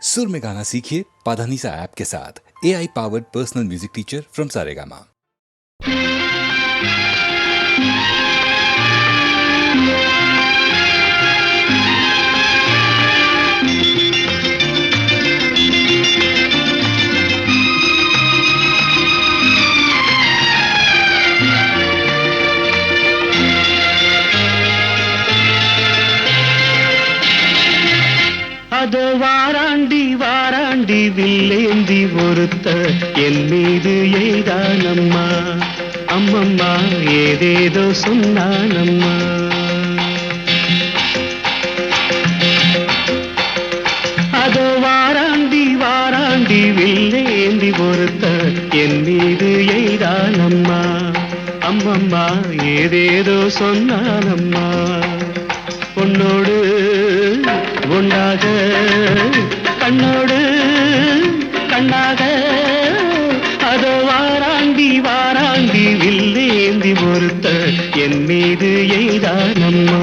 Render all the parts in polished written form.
सुर में गाना सीखिए पाधानीसा ऐप के साथ। AI powered personal music teacher from Saregama. அதோ வாராண்டி வாராண்டி வில்லேந்தி ஒருத்த என் மீது எய்தானம்மா, அம்மம்மா ஏதேதோ சொன்னானம்மா. அதோ வாராண்டி வாராண்டி வில்லேந்தி ஒருத்த என் மீது எய்தானம்மா, அம்மம்மா ஏதேதோ சொன்னானம்மா. பொன்னோடு ஒன்றாக கண்ணோடு கண்ணாக அதோ வாராண்டி வாராண்டி வில்லேந்தி ஒருத்த என் மீது எய்தானம்மா.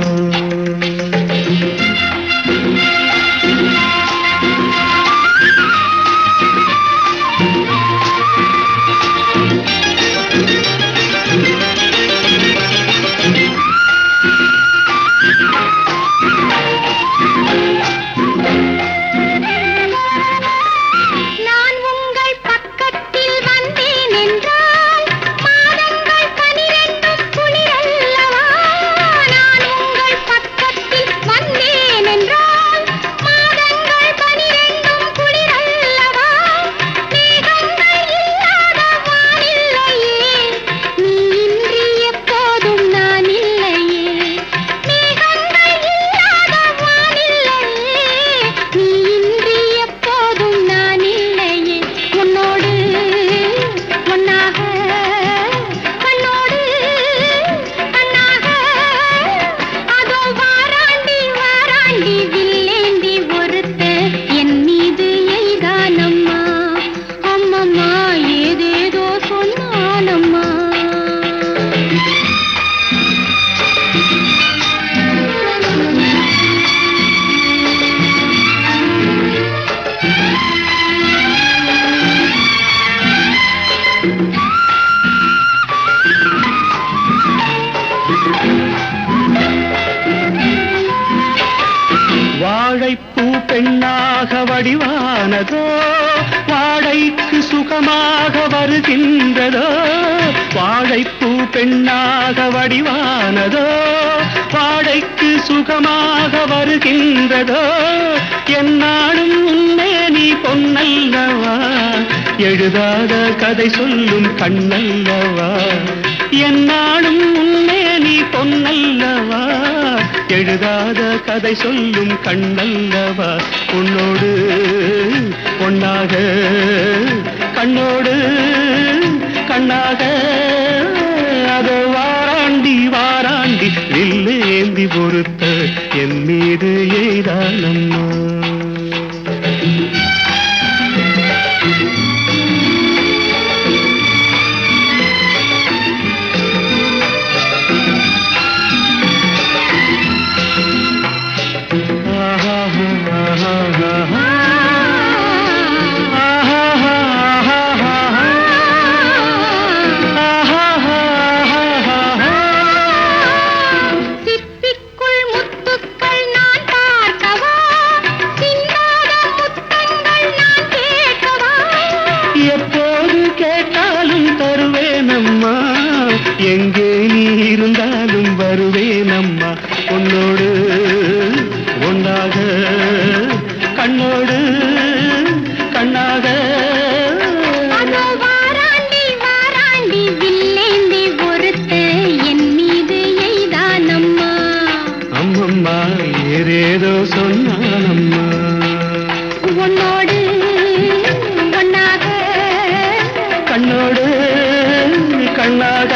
வாழைப்பூ பெண்ணாக வடிவானதோ, வாழைக்கு சுகமாக வருகின்றதோ. வாழைப்பூ பெண்ணாக வடிவானதோ, வாழைக்கு சுகமாக வருகின்றதோ. என்னாலும் உன்னே நீ பொன்னல்லவா, எழுதாத கதை சொல்லும் கண்ணல்லவா. என்னாலும் உன்னே நீ பொன்னல்லவா, எழுதாத கதை சொல்லும் கண்ணல்லவா. உன்னோடு பொன்னாக கண்ணோடு கண்ணாக அதோ வாராண்டி வாராண்டி வில்லேந்தி பொறுத்த என் மீது எய்தானம்மா. எங்கே நீ இருந்தாலும் வருவேனம்மா. உன்னோடு ஒன்றாக கண்ணோடு கண்ணாக வாராண்டி வாராண்டி வில்லேந்தி ஒருத்த என் மீது எய்தானம்மா, அம்மம்மா ஏதேதோ சொன்னானம்மா. உன்னோடு ஒன்னாக கண்ணோடு கண்ணாக.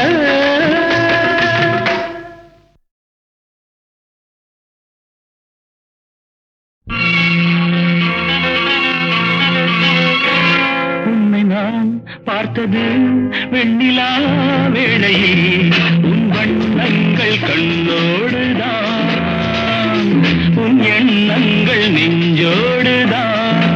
உன்னை நான் பார்த்தது வெண்ணிலா வேளையில், உன் வண்ணங்கள் கண்ணோடுதான், உன் எண்ணங்கள் நெஞ்சோடுதான்.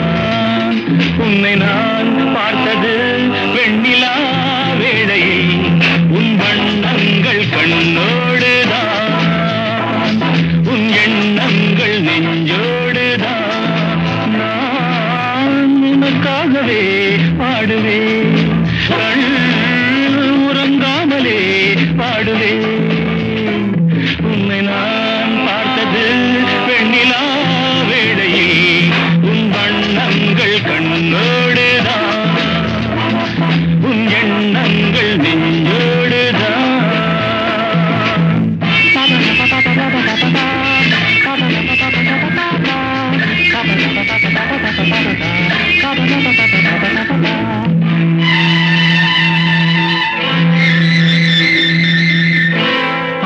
பாடுவேன் கண் உறங்காமலே பாடுவேன் உன்னை நான் பார்த்தது வெண்ணிலா வேளையில் உன் வண்ணங்கள் கண்ணோடுதான் உன் எண்ணங்கள் நெஞ்சோடுதான்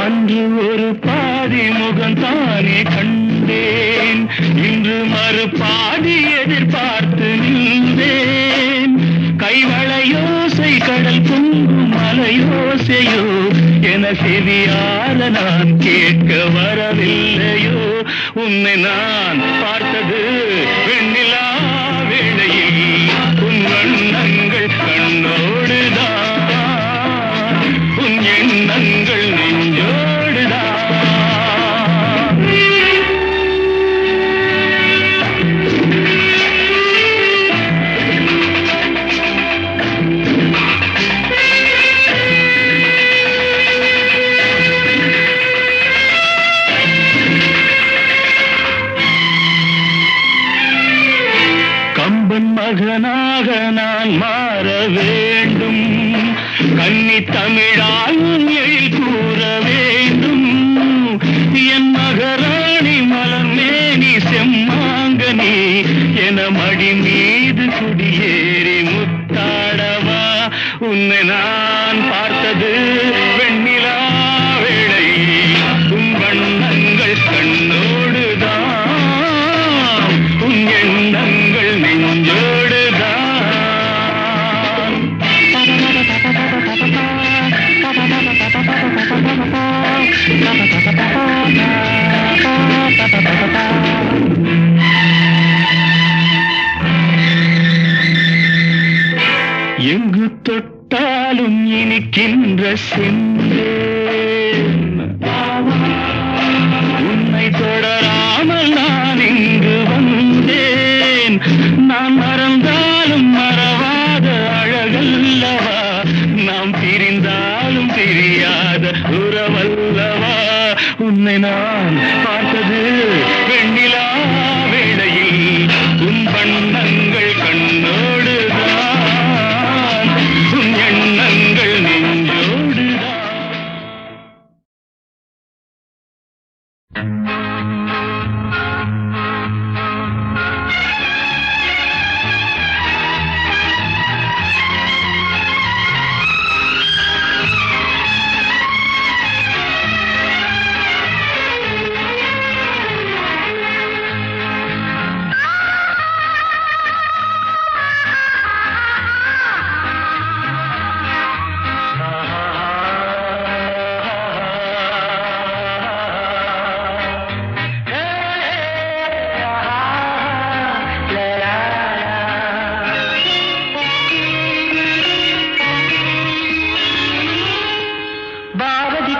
அன்று ஒரு பாதி முகம் தானே கண்டேன் இன்று மறுபாதி எதிர்பார்த்து நின்றேன் கைவளையோசை கடல் பொங்கும் மலையோசையோ என செவியார நான் கேட்க வரவில்லையோ உன்னை நான் பார்த்தது வெண்ணிலா வேளையில் உன் வண்ணங்கள் கண்ணோடுதான் உன் எண்ணங்கள் நெஞ்சோடுதான் கம்பன் மகனாக நான் மாற வேண்டும் கன்னி தமிழால் எழில் கூற வேண்டும் என் மகராணி மலர் மேனி செம்மாங்கனி என மடி மீது குடியேறி முத்தாடவா உன்னை நான் பார்த்தது வெண்ணிலா வேளை உன் வண்ணங்கள் கண்ணோடுதான் உன் எண்ணங்கள் நெஞ்சோடுதான் எங்கு தொட்டாலும் இனிக்கின்ற செந்தேன் உன்னை தொடராமல் நான் இங்கு வந்தேன் நான் மறந்தாலும் மறவாத அழகல்லவா நாம் பிரிந்தாலும் பிரியாத உறவல்லவா உன்னை நான் பார்த்தது வெண்ணிலா வேளையில் உன் வண்ணங்கள் கண்ணோடுதான் உன் எண்ணங்கள் நெஞ்சோடுதான்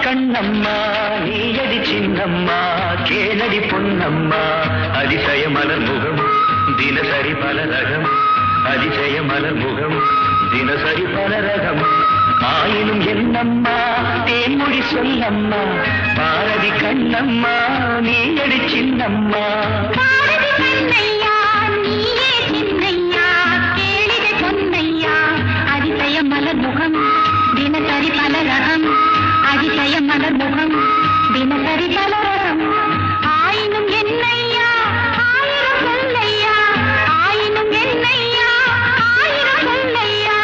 கண்ணம்மா நீயடி சின்னம்மா கேளடி பொன்னம்மா அதிசய மலர் முகம் தினசரி பல ரகம் அதிசய மலர் முகம் தினசரி பல ரகம் ஆயினும் என்னம்மா தேன்மொழி சொல்லம்மா பாரதி கண்ணம்மா நீயடி சின்னம்மா மலர் முகம் தினசரி பல ரகம் அதிசய மலர் முகம் தினசரி பல ரகம் ஆயினும் என்னையா ஆயிரம் சொல்லையா ஆயினும் என்னையா ஆயிரம் சொல்லையா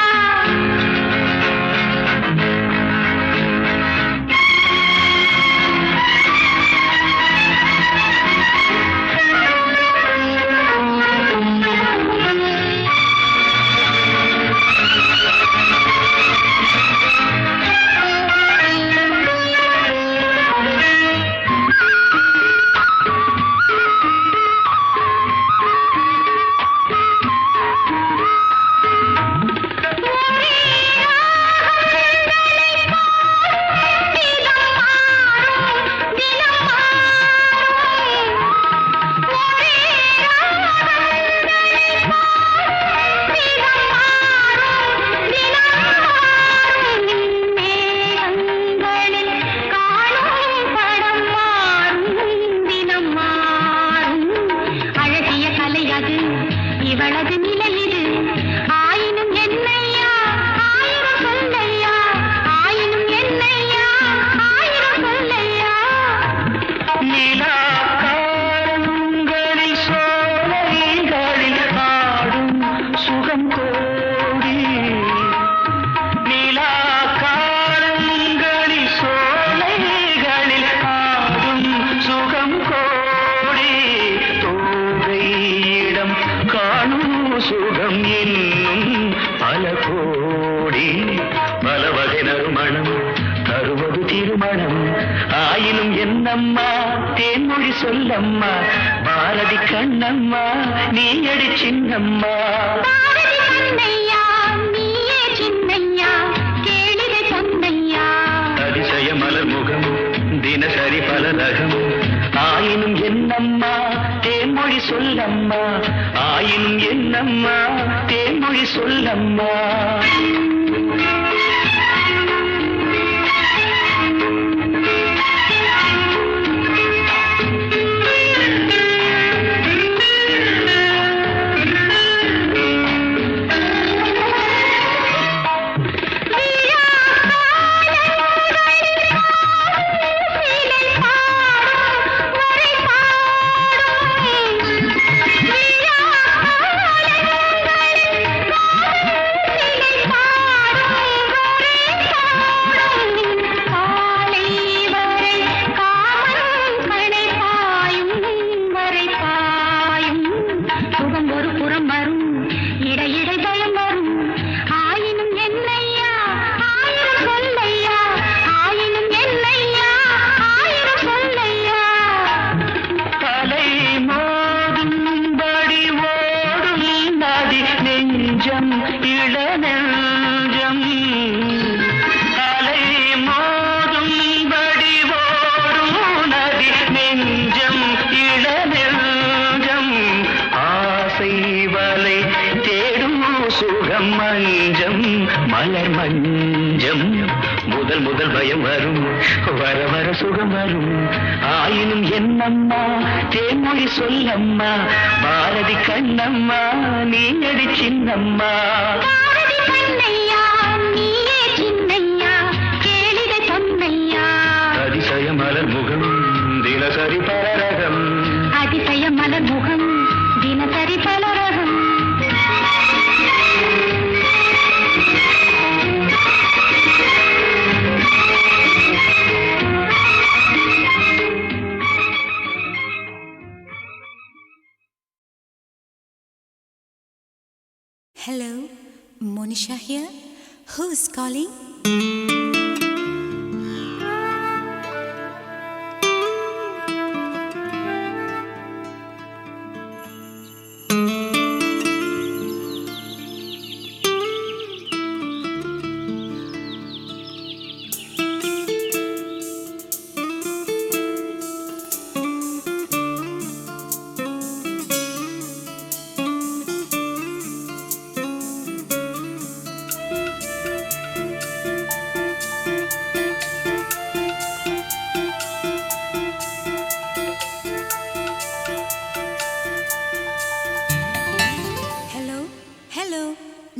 இவளது நிலை இது. ஆயினும் என்னையா ஆயிரம் சொல்லையா, ஆயினும் என்னையா ஆயிரம் சொல்லையா. நிலா காலங்களில் சோலைகளில் ஆடும் சுகம் கோடி. நிலா காலங்களில் சோலைகளில் ஆடும் சுகம் கோடி. தோகையிடம் காணும் சுகம் என்னும் பல கோடி. பல வகை நறுமணம் தருவது திருமணம். ஆயினும் என்னம்மா தேன்மொழி சொல்லம்மா, பாரதி கண்ணம்மா நீயடி சின்னம்மா. பாரதி கண்ணையா நீயே சின்னையா, கேளிகை பொன்னையா. அதிசய மலர் முகம் தினசரி பல ரகம். ஆயினும் என்னம்மா தேன்மொழி சொல்லம்மா, ஆயினும் என்னம்மா தேன்மொழி சொல்லம்மா. நெஞ்சம் இளநெஞ்சம் அலை மோதும்படி ஓடும் நதி. நெஞ்சம் இளநெஞ்சம் ஆசை வலை தேடும் சுகம் மஞ்சம் மலர் மஞ்சம். முதல் முதல் பயம் வரும், வர வர சுகம் வரும். ஆயினும் என்னம்மா தேன்மொழி சொல்லம்மா, பாரதி கண்ணம்மா நீயடி சின்னம்மா. பாரதி கண்ணையா நீயே சின்னையா, கேளிகை பொன்னையா. அதிசய மலர் முகம் தினசரி பலரகம். அதிசய மலர் முகம் தினசரி பலரகம். Hello, Monisha here. Who's calling?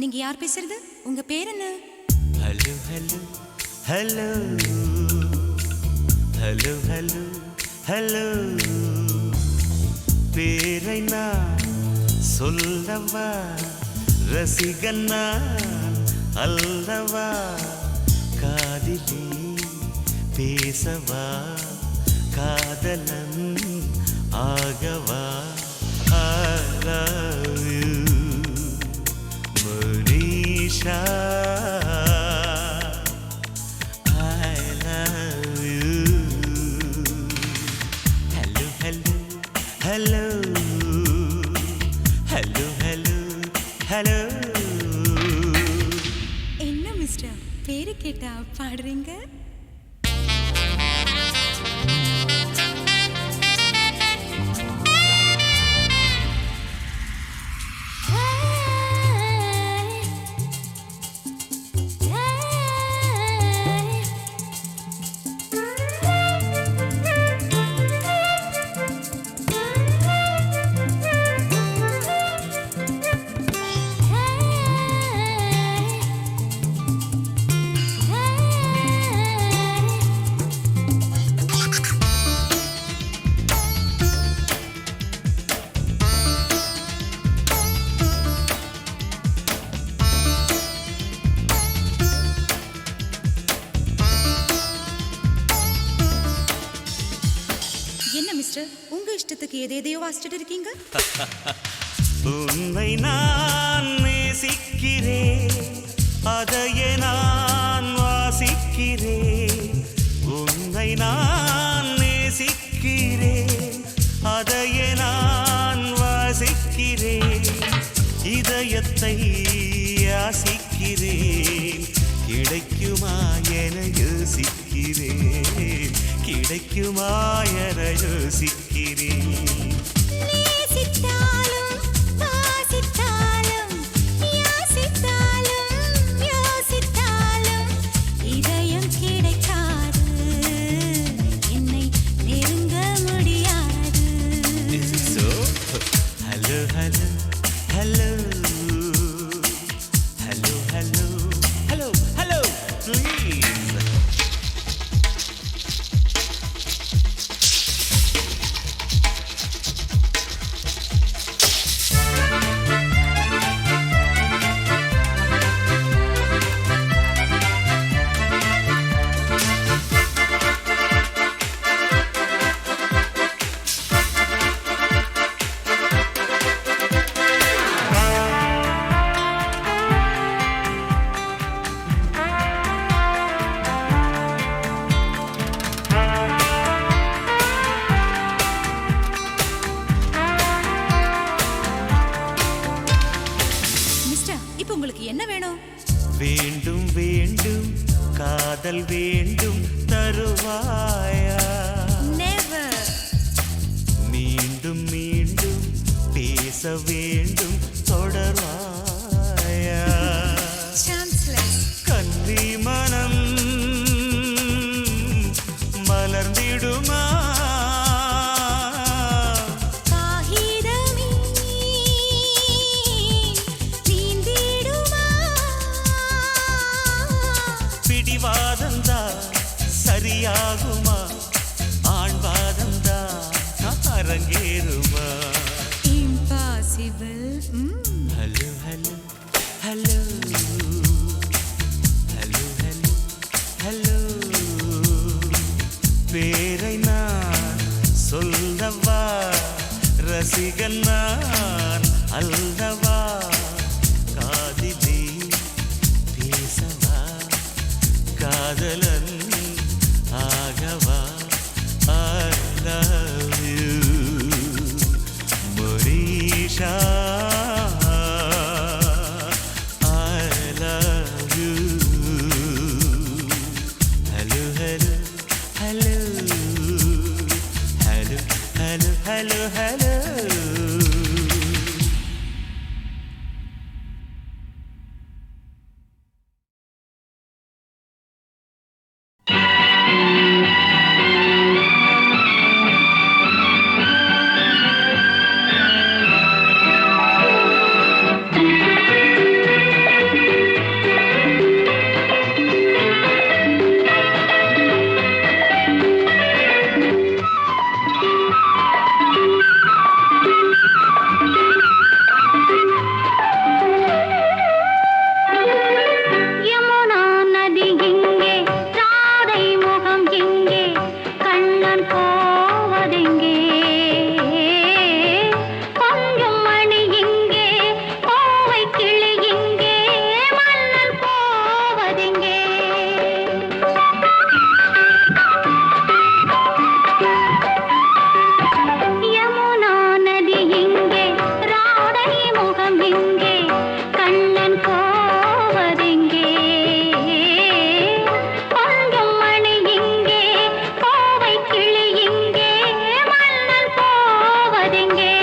நீங்க யார் பேசுறது? உங்க பேர் என்ன? Hello hello hello hello hello hello. பேரை நான் சொல்லவா, ரசிகன் நான் அல்லவா, காதிலே பேசவா, காதலன் ஆகவா. I love you Monisha, I love you. Hello, hello, hello, hello, hello, hello. என்ன மிஸ்டர், பேரு கேட்டா பாடுறீங்க? மிஸ்டர், உங்க இஷ்டத்துக்கு எதையோ வாசிச்சுட்டு இருக்கீங்க. உன்னை நான் நேசிக்கிறேன், அதையே நான் வாசிக்கிறேன். உன்னை நான் நேசிக்கிறேன், அதையே நான் வாசிக்கிறேன். இதயத்தை யாசிக்கிறேன், கிடைக்குமா என யோசிக்கிறேன், கிடைக்குமா என யோசிக்கிறேன். நேசித்தாலும் வாசித்தாலும் யாசித்தாலும் யோசித்தாலும் இதயம் கிடைக்காது, என்னை நெருங்க முடியாது. Is it so? Hello, hello, hello. Hello, hello, hello, hello, please. Mister, இப்போ உங்களுக்கு என்ன வேணும்? வேண்டும் வேண்டும் காதல் வேண்டும் தருவாயா, நெவர். மீண்டும் மீண்டும் பேச வேண்டும் தொடர்வாயா. சான்ஸ்லெஸ். கன்னி மனம் மலர்ந்திடுமா, காகிதமே நீந்திடுமா, பிடிவாதந்தா சரியாகுமா, ஆண்வாதந்தா அரங்கேறுமா. Impossible. Hello hello hello hello hello hello. பேரை நான் சொல்லவா, ரசிகன் நான் அல்லவா, காதிலே பேசவா, காதலன் ஆகவா. I love you, Monisha. I love you. Hello, hello, hello. Hello, hello, hello, hello. Yamuna நதி எங்கே, ராதை முகம் எங்கே, கண்ணன் போவதெங்கே, கொஞ்சம் மணி எங்கே, கோவை கிளி எங்கே, மன்னன் போவதெங்கே. யமுனா நதி எங்கே, ராதை முகம் எங்கே, கண்ணன் போவதெங்கே, கொஞ்சம் மணி எங்கே, கோவை கிளி எங்கே, மன்னன் போவதெங்கே.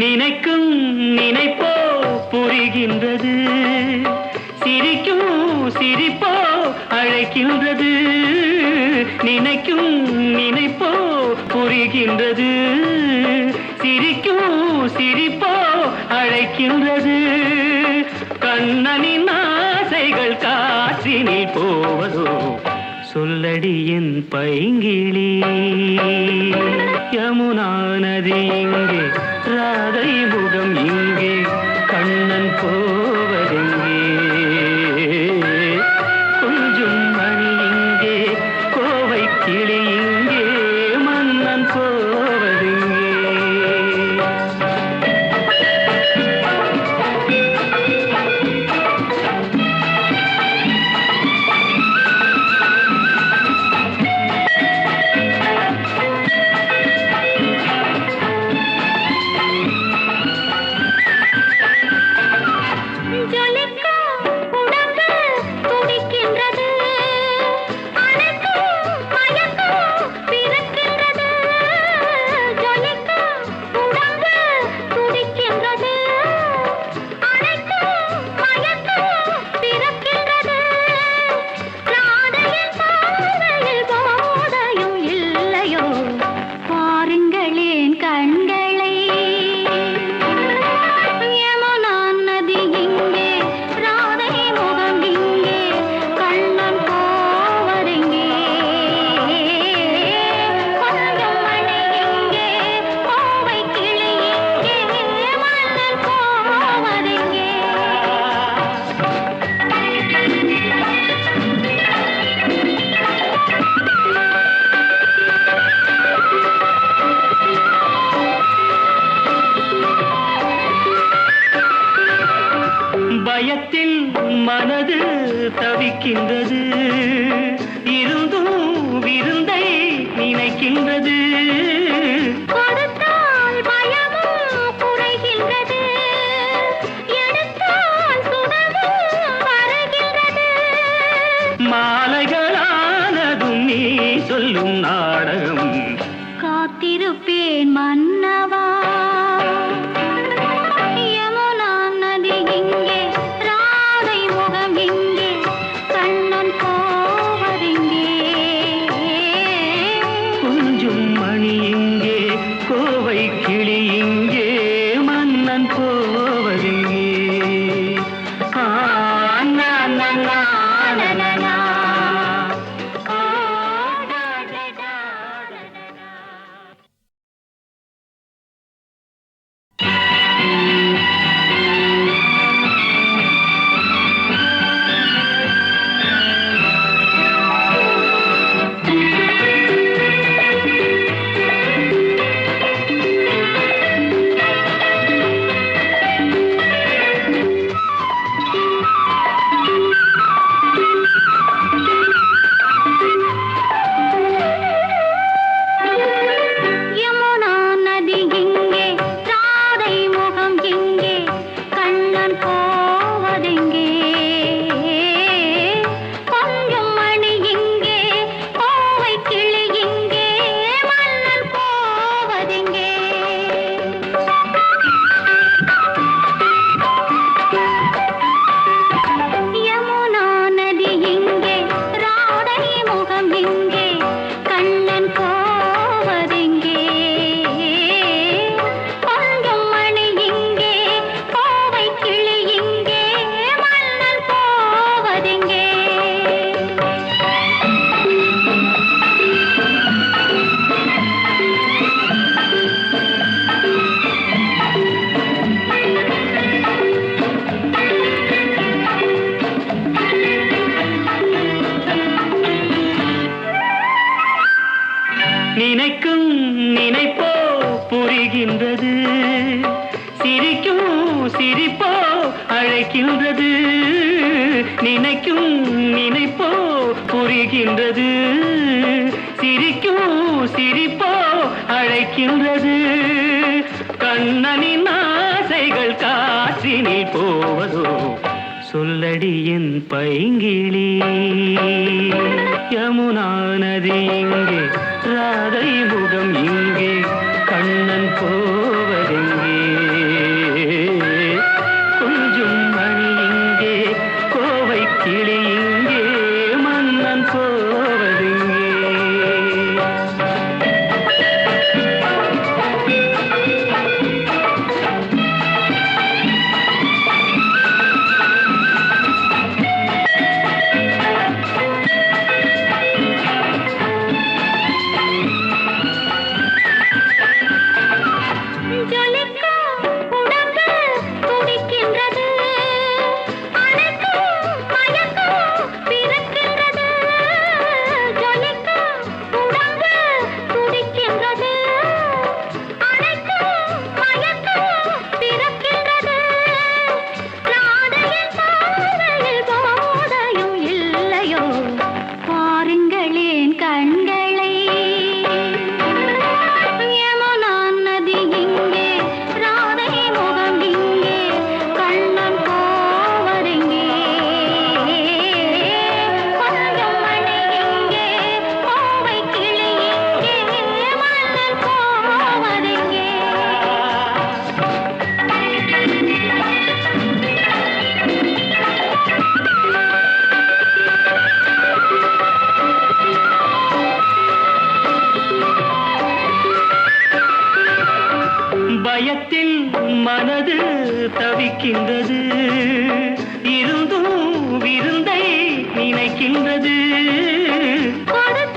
நினைக்கும் நினைப்போ புரிகின்றது, சிரிக்கும் சிரிப்போ அழைக்கின்றது. நினைக்கும் நினைப்போ புரிகின்றது, சிரிக்கும் சிரிப்போ அழைக்கின்றது. கண்ணனின் ஆசைகள் காற்றினில் போவதோ, சொல்லடி என் பைங்கிளி. யமுனா நதி இங்கே, ராதை முகம் இங்கே, கண்ணன் போவதெங்கே? கொஞ்சம் மணி இங்கே, கோவை கிளி இங்கே, மன்னன் போவதெங்கே? ஜொலிக்கும் உடம்பு துடிக்கின்றது, அணைக்கும் மயக்கம் பிறக்கின்றது. ஜொலிக்கும் உடம்பு துடிக்கின்றது, அணைக்கும் மயக்கம் பிறக்கின்றது. ராதையின் பார்வையில் போதையும் இல்லையோ, பாருங்களேன் கண்களை. யமுனா நதி இங்கே, ராதை முகம் இங்கே, கண்ணன் போவதெங்கே? கொஞ்சம் மணி இங்கே, கோவை கிளி இங்கே, மன்னன் போவதெங்கே? பயத்தில் மனது தவிக்கின்றது, இருந்தும் விருந்தை நினைக்கின்றது. கொடுத்தால் பயமும் குறைகின்றது, எடுத்தால் சுகமும் வருகின்றது. மாலைகளானதும் நீ சொல்லும் நாடகம், காத்திருப்பேன் மன்னவா. யமுனா நதி இங்கே, ராதை முகம் இங்கே, கண்ணன் போவதெங்கே? கொஞ்சம் மணி இங்கே, கோவை கிளி இங்கே, மன்னன் போவதெங்கே? ஆ, நா, நா, நா, நா, நா, நா. ஆ, டா, டா, டா, டா, டா. யமுனா நதி இங்கே, ராதை முகம் இங்கே, கண்ணன் போவதெங்கே? கொஞ்சம் மணி இங்கே, கோவை கிளி இங்கே, மன்னன் போவதெங்கே? யமுனா நதி இங்கே, ராதை முகம் இங்கே, கண்ணன் போவதெங்கே? கொஞ்சம் மணி இங்கே, கோவை கிளி இங்கே, மன்னன் போவதெங்கே? நினைக்கும் நினைப்போ புரிகின்றது, சிரிக்கும் சிரிப்போ அழைக்கின்றது. நினைக்கும் நினைப்போ புரிகின்றது, சிரிக்கும் சிரிப்போ அழைக்கின்றது. கண்ணனின் ஆசைகள் காற்றினில் போவதோ, சொல்லடி என் பைங்கிளி. யமுனா நதி இங்கே, ராதை முகம் இங்கே, கண்ணன் போவதெங்கே? கொஞ்சம் மணி இங்கே, கோவை கிளி இங்கே, மன்னன் போவதெங்கே? பயத்தில் மனது தவிக்கின்றது இருந்தும் விருந்தை நினைக்கின்றது கொடுத்த